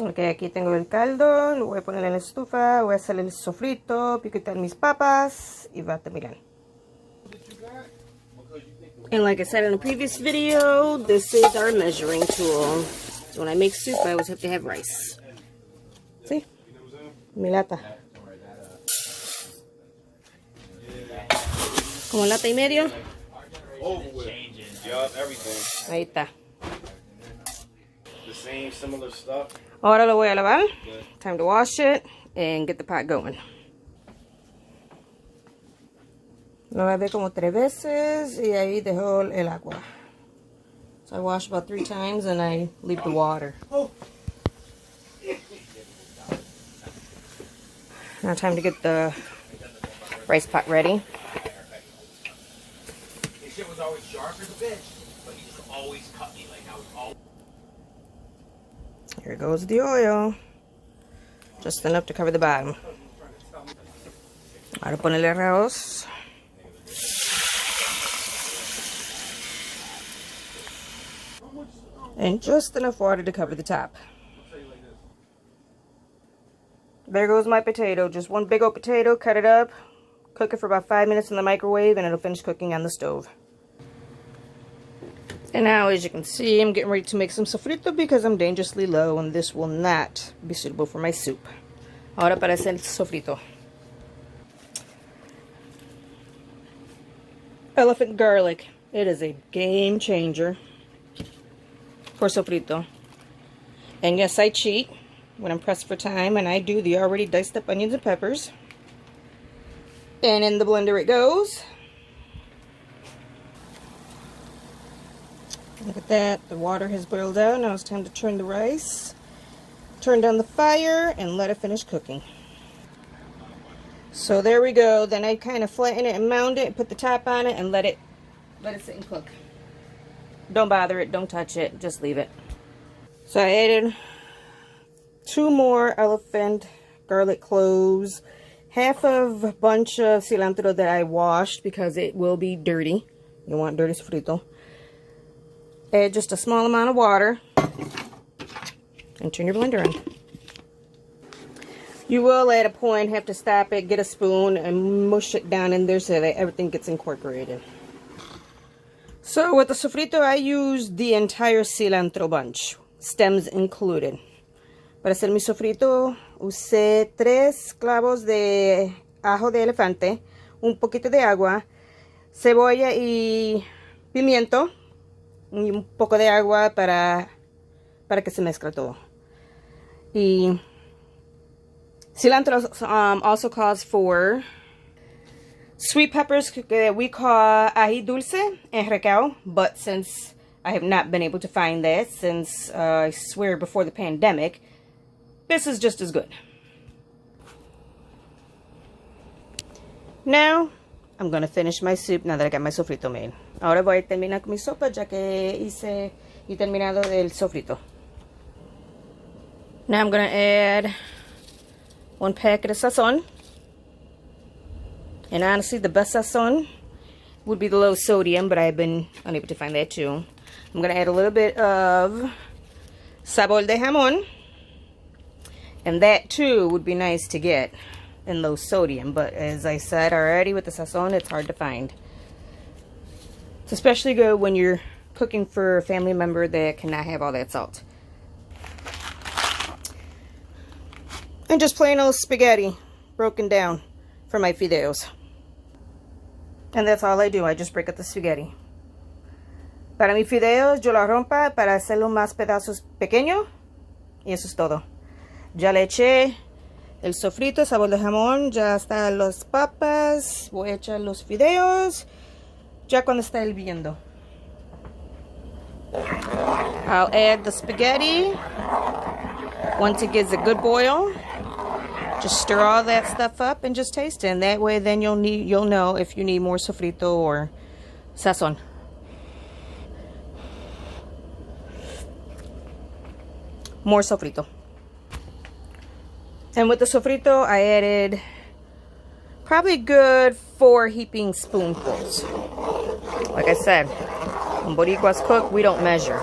Ok, aquí tengo el caldo, lo voy a poner en la estufa, voy a hacer el sofrito, picotar mis papas y va a terminar. And like I said in the previous video, this is our measuring tool. So when I make soup, I always have to have rice. See? Mi lata. Como lata y medio. Ahí está. The same similar stuff. Ahora lo voy a lavar. Time to wash it and get the pot going. Lo lavé como 3 veces y ahí dejó el agua. So I wash about 3 times and I leave the water. Now time to get the rice pot ready. His shit was always sharp as a bitch, but he just always cut me like how he always. Here goes the oil. Just enough to cover the bottom. Ahora ponerle arroz. And just enough water to cover the top. There goes my potato. Just one big old potato, cut it up, cook it for about 5 minutes in the microwave, and it'll finish cooking on the stove. And now, as you can see, I'm getting ready to make some sofrito because I'm dangerously low and this will not be suitable for my soup. Ahora para hacer el sofrito. Elephant garlic. It is a game changer for sofrito. And yes, I cheat when I'm pressed for time, and I do the already diced up onions and peppers. And in the blender it goes. Look at that, the water has boiled out. Now it's time to turn the rice. Turn down the fire and let it finish cooking. So there we go. Then I kind of flatten it and mound it, put the top on it, and let it sit and cook. Don't bother it, don't touch it, just leave it. So I added 2 more elephant garlic cloves, half of a bunch of cilantro that I washed because it will be dirty. You don't want dirty sofrito. Add just a small amount of water and turn your blender on. You will at a point have to stop it, get a spoon, and mush it down in there so that everything gets incorporated. So with the sofrito, I used the entire cilantro bunch, stems included. Para hacer mi sofrito, usé 3 clavos de ajo de elefante, un poquito de agua, cebolla y pimiento, y un poco de agua para que se mezcle todo. Y cilantro also calls for sweet peppers that we call ají dulce and recao, but since I have not been able to find that since I swear before the pandemic, this is just as good. Now I'm gonna finish my soup now that I got my sofrito made. Ahora voy a terminar con mi sopa ya que hice y terminado el sofrito. Now I'm gonna add 1 packet of sazon. And honestly, the best sazon would be the low sodium, but I've been unable to find that too. I'm gonna add a little bit of sabor de jamón. And that too would be nice to get in low sodium, but as I said already with the sazon, it's hard to find. It's especially good when you're cooking for a family member that cannot have all that salt. And just plain old spaghetti broken down for my fideos. And that's all I do, I just break up the spaghetti. Para mis fideos yo la rompa para hacerlo más pedazos pequeños y eso es todo. Ya le eché el sofrito, sabor de jamón, ya están las papas, voy a echar los fideos ya cuando está hirviendo. I'll add the spaghetti once it gets a good boil. Just stir all that stuff up and just taste it, and that way then you'll know if you need more sofrito or sazon. More sofrito. And with the sofrito, I added probably a good 4 heaping spoonfuls. Like I said, when Boricuas cook, we don't measure.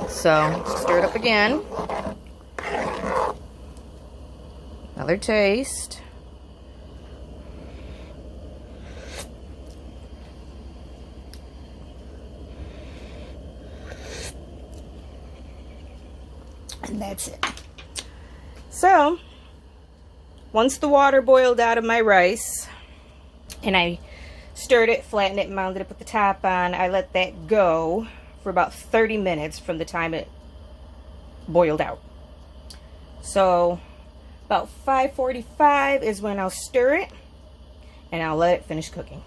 So, stir it up again. Another taste. And that's it. So, once the water boiled out of my rice, and I stirred it, flattened it, mounded it, put the top on, I let that go for about 30 minutes from the time it boiled out. So, about 5:45 is when I'll stir it, and I'll let it finish cooking.